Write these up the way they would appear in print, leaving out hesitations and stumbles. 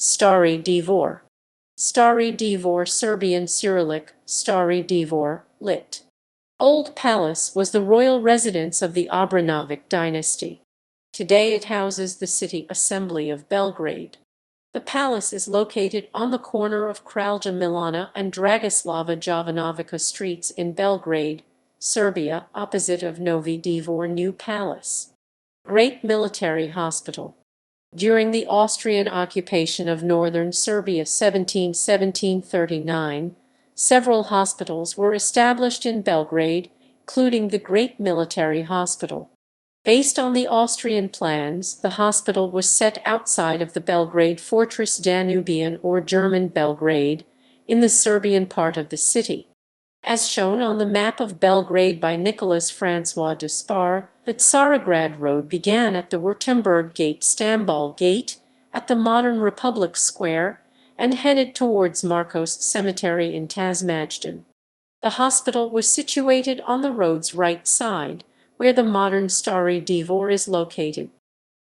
Stari dvor. Stari dvor, Serbian Cyrillic, Stari dvor, lit. Old Palace was the royal residence of the Obrenović dynasty. Today it houses the City Assembly of Belgrade. The palace is located on the corner of Kralja Milana and Dragoslava Jovanovića streets in Belgrade, Serbia, opposite of Novi dvor New Palace. Great Military Hospital. During the Austrian occupation of northern Serbia 1739, several hospitals were established in Belgrade, including the Great Military Hospital. Based on the Austrian plans, the hospital was set outside of the Belgrade fortress Danubian or German Belgrade, in the Serbian part of the city. As shown on the map of Belgrade by Nicholas Francois de Spar, the Tsarograd Road began at the Württemberg Gate, Stambol Gate, at the modern Republic Square, and headed towards Markos Cemetery in Tazmajdan. The hospital was situated on the road's right side, where the modern Stari dvor is located.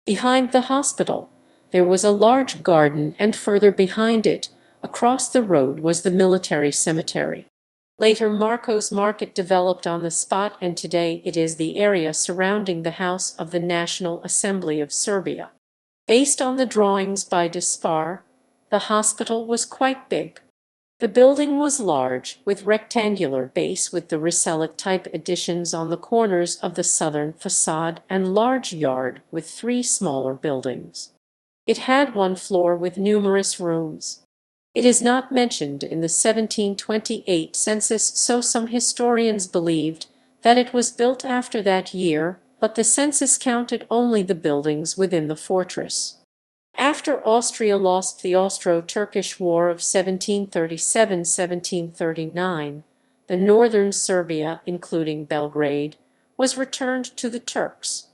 Behind the hospital, there was a large garden, and further behind it, across the road, was the military cemetery. Later Markos Market developed on the spot, and today it is the area surrounding the House of the National Assembly of Serbia. Based on the drawings by Despar, the hospital was quite big. The building was large, with rectangular base with the Cyrillic-type additions on the corners of the southern facade and large yard with 3 smaller buildings. It had 1 floor with numerous rooms. It is not mentioned in the 1728 census, so some historians believed that it was built after that year, but the census counted only the buildings within the fortress. After Austria lost the Austro-Turkish War of 1737–1739, the northern Serbia, including Belgrade, was returned to the Turks.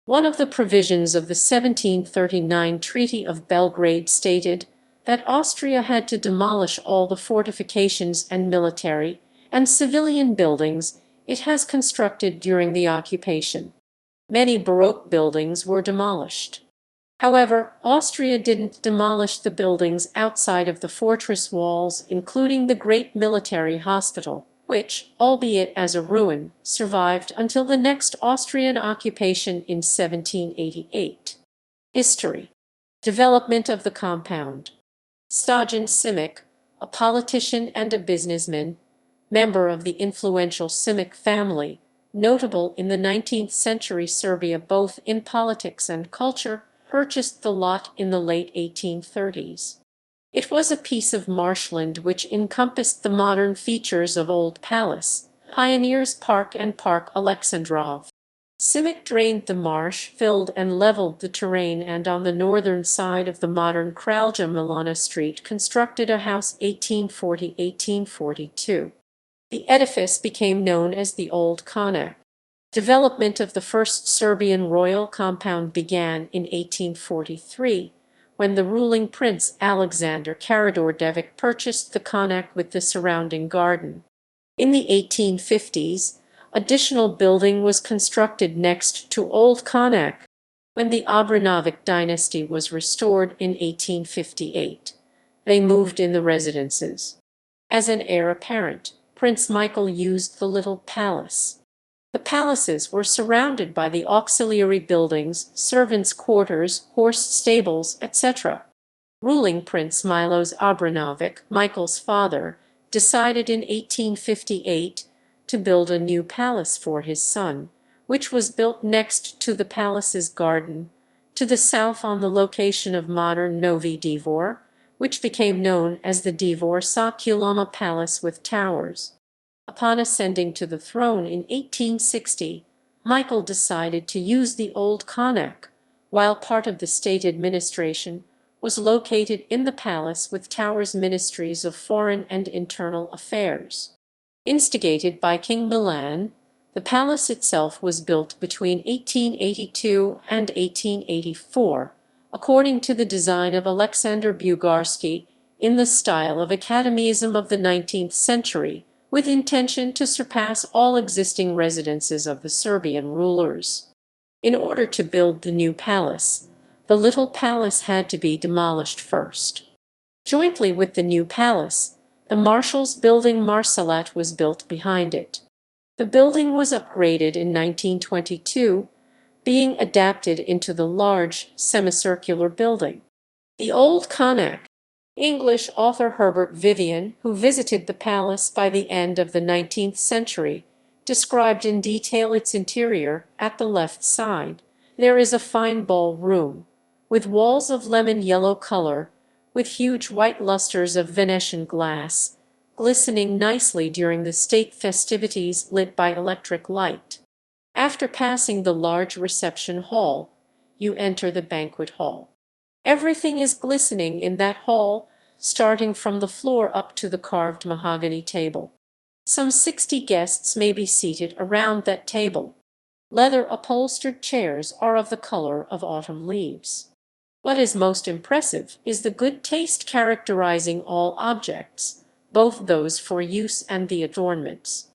One of the provisions of the 1739 Treaty of Belgrade stated that Austria had to demolish all the fortifications and military and civilian buildings it has constructed during the occupation. Many Baroque buildings were demolished. However, Austria didn't demolish the buildings outside of the fortress walls, including the Great Military Hospital, which, albeit as a ruin, survived until the next Austrian occupation in 1788. History. Development of the compound. Starian Simic, a politician and a businessman, member of the influential Simic family, notable in the 19th century Serbia both in politics and culture, purchased the lot in the late 1830s. It was a piece of marshland which encompassed the modern features of Old Palace, Pioneers Park and Park Alexandrov. Simic drained the marsh, filled and leveled the terrain, and on the northern side of the modern Kralja Milana Street constructed a house 1840–1842. The edifice became known as the Old Konak. Development of the first Serbian royal compound began in 1843, when the ruling prince Alexander Karađorđević purchased the Konak with the surrounding garden. In the 1850s, additional building was constructed next to Old Konak. When the Obrenović dynasty was restored in 1858, they moved in the residences. As an heir apparent, Prince Michael used the little palace. The palaces were surrounded by the auxiliary buildings, servants' quarters, horse stables, etc. Ruling Prince Milos Obrenović, Michael's father, decided in 1858 to build a new palace for his son, which was built next to the palace's garden, to the south on the location of modern Novi dvor, which became known as the Dvor sa Kulama Palace with towers. Upon ascending to the throne in 1860, Michael decided to use the Old Konak, while part of the state administration was located in the palace with towers, ministries of foreign and internal affairs. Instigated by King Milan, the palace itself was built between 1882 and 1884, according to the design of Alexander Bugarski, in the style of Academism of the 19th century, with intention to surpass all existing residences of the Serbian rulers. In order to build the new palace, the little palace had to be demolished first. Jointly with the new palace, the Marshal's building Marsalat was built behind it. The building was upgraded in 1922, being adapted into the large, semicircular building. The Old Connacht. English author Herbert Vivian, who visited the palace by the end of the 19th century, described in detail its interior. At the left side, there is a fine ballroom, with walls of lemon yellow color, with huge white lustres of Venetian glass, glistening nicely during the state festivities lit by electric light. After passing the large reception hall, you enter the banquet hall. Everything is glistening in that hall, starting from the floor up to the carved mahogany table. Some 60 guests may be seated around that table. Leather upholstered chairs are of the color of autumn leaves. What is most impressive is the good taste characterizing all objects, both those for use and the adornments.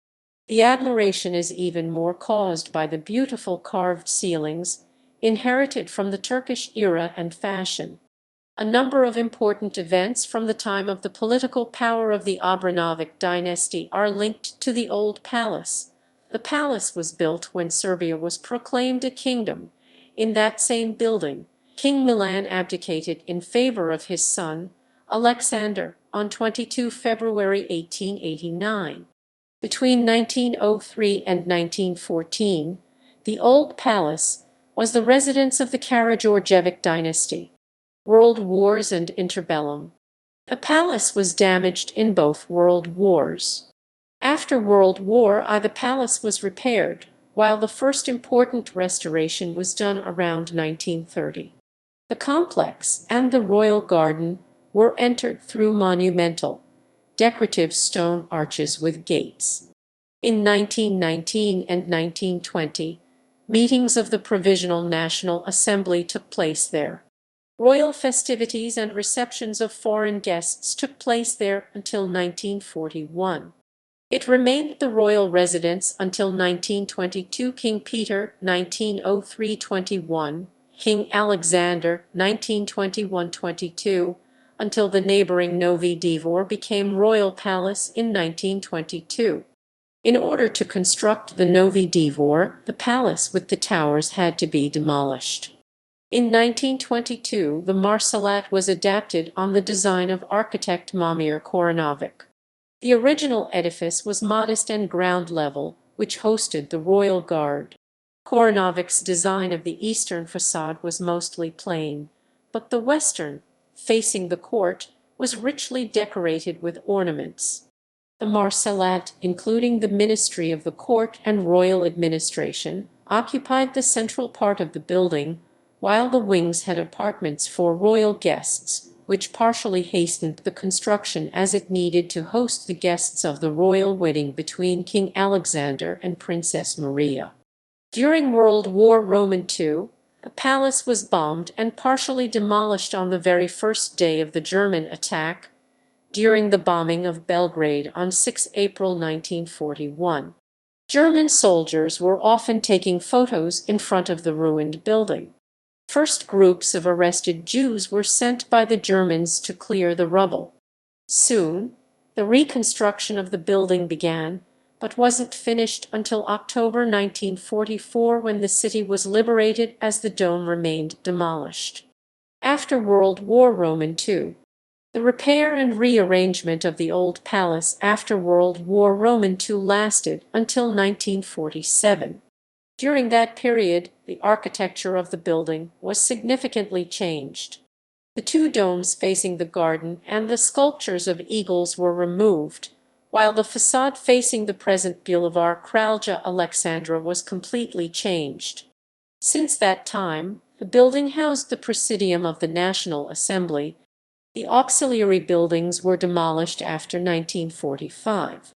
The admiration is even more caused by the beautiful carved ceilings, inherited from the Turkish era and fashion. A number of important events from the time of the political power of the Obrenović dynasty are linked to the old palace. The palace was built when Serbia was proclaimed a kingdom. In that same building, King Milan abdicated in favor of his son, Alexander, on 22 February 1889. Between 1903 and 1914, the Old Palace was the residence of the Karađorđević dynasty. World Wars and Interbellum. The palace was damaged in both world wars. After World War I, the palace was repaired, while the first important restoration was done around 1930. The complex and the royal garden were entered through monumental, decorative stone arches with gates. In 1919 and 1920, meetings of the Provisional National Assembly took place there. Royal festivities and receptions of foreign guests took place there until 1941. It remained the royal residence until 1922. King Peter, 1903-21, King Alexander, 1921-22, until the neighboring Novi dvor became royal palace in 1922. In order to construct the Novi dvor, the palace with the towers had to be demolished. In 1922, the Marsalat was adapted on the design of architect Momir Koranović. The original edifice was modest and ground level, which hosted the royal guard. Koranovic's design of the eastern facade was mostly plain, but the western, facing the court, was richly decorated with ornaments. The Marsalat, including the Ministry of the Court and Royal Administration, occupied the central part of the building, while the wings had apartments for royal guests, which partially hastened the construction as it needed to host the guests of the royal wedding between King Alexander and Princess Maria. During World War II, the palace was bombed and partially demolished on the very first day of the German attack, during the bombing of Belgrade on 6 April 1941. German soldiers were often taking photos in front of the ruined building. First groups of arrested Jews were sent by the Germans to clear the rubble. Soon, the reconstruction of the building began, but wasn't finished until October 1944, when the city was liberated as the dome remained demolished. After World War II, the repair and rearrangement of the old palace after World War II lasted until 1947. During that period, the architecture of the building was significantly changed. The two domes facing the garden and the sculptures of eagles were removed, while the facade facing the present Boulevard Kralja Alexandra was completely changed. Since that time, the building housed the Presidium of the National Assembly. The auxiliary buildings were demolished after 1945.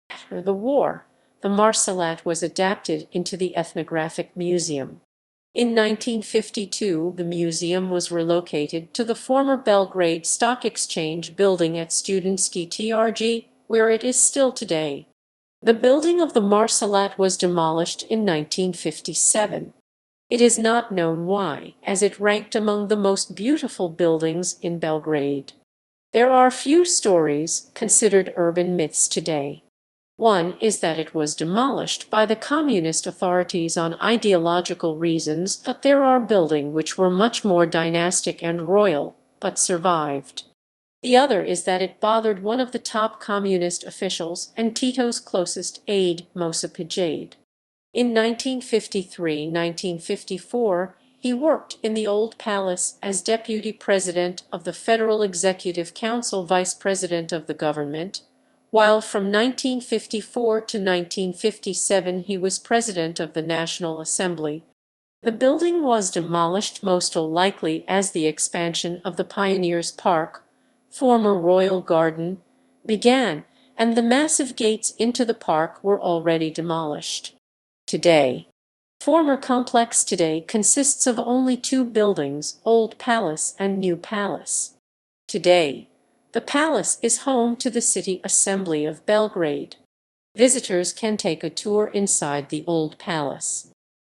After the war, the Marsalat was adapted into the Ethnographic Museum. In 1952, the museum was relocated to the former Belgrade Stock Exchange building at Studentski Trg, where it is still today. The building of the Marsalat was demolished in 1957. It is not known why, as it ranked among the most beautiful buildings in Belgrade. There are few stories considered urban myths today. One is that it was demolished by the communist authorities on ideological reasons, but there are buildings which were much more dynastic and royal, but survived. The other is that it bothered one of the top communist officials and Tito's closest aide, Mosa Pijade. In 1953–1954, he worked in the Old Palace as Deputy President of the Federal Executive Council, Vice President of the government, while from 1954 to 1957 he was President of the National Assembly. The building was demolished most likely as the expansion of the Pioneers' Park, former Royal Garden, began, and the massive gates into the park were already demolished. Today, former complex today consists of only two buildings, Old Palace and New Palace. Today, the palace is home to the City Assembly of Belgrade. Visitors can take a tour inside the Old Palace.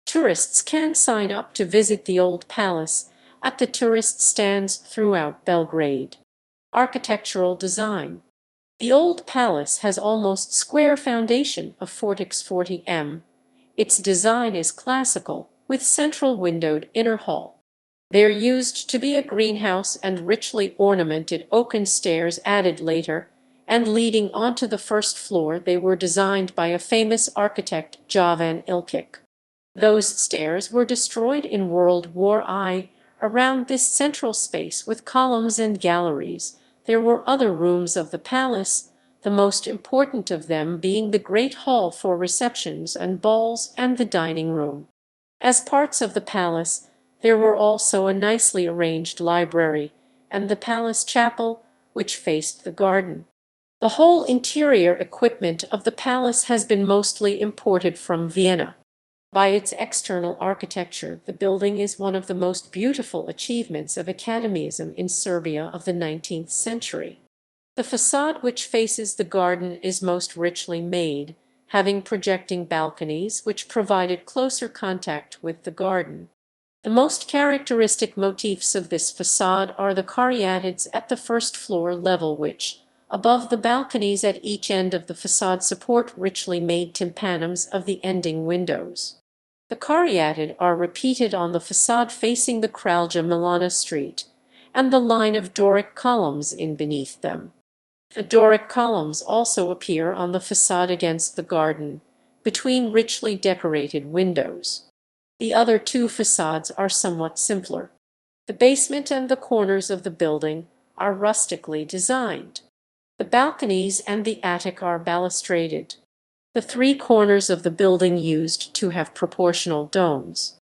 Tourists can sign up to visit the Old Palace at the tourist stands throughout Belgrade. Architectural design. The Old Palace has almost square foundation of 40 m. Its design is classical, with central windowed inner hall. There used to be a greenhouse and richly ornamented oaken stairs added later, and leading onto the first floor they were designed by a famous architect, Jovanović. Those stairs were destroyed in World War I. Around this central space with columns and galleries, there were other rooms of the palace, the most important of them being the great hall for receptions and balls and the dining room. As parts of the palace, there were also a nicely arranged library, and the palace chapel, which faced the garden. The whole interior equipment of the palace has been mostly imported from Vienna. By its external architecture, the building is one of the most beautiful achievements of academism in Serbia of the 19th century. The facade which faces the garden is most richly made, having projecting balconies which provided closer contact with the garden. The most characteristic motifs of this facade are the caryatids at the first floor level which, above the balconies at each end of the facade, support richly made tympanums of the ending windows. The caryatid are repeated on the facade facing the Kralja Milana street, and the line of Doric columns in beneath them. The Doric columns also appear on the facade against the garden, between richly decorated windows. The other two facades are somewhat simpler. The basement and the corners of the building are rustically designed. The balconies and the attic are balustraded. The three corners of the building used to have proportional domes.